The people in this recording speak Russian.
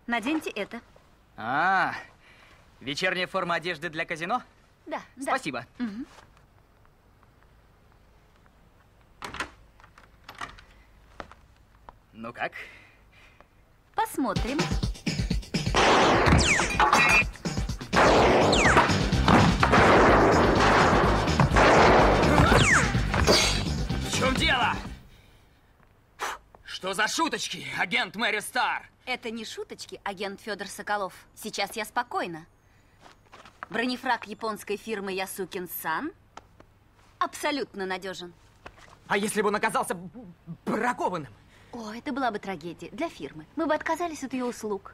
Наденьте это. А, вечерняя форма одежды для казино? Да, Спасибо. Да. Угу. Ну как? Посмотрим. В чем дело? Что за шуточки, агент Мэри Стар? Это не шуточки, агент Федор Соколов. Сейчас я спокойна. Бронефрак японской фирмы Ясукин-сан абсолютно надежен. А если бы он оказался бракованным? О, это была бы трагедия для фирмы. Мы бы отказались от ее услуг.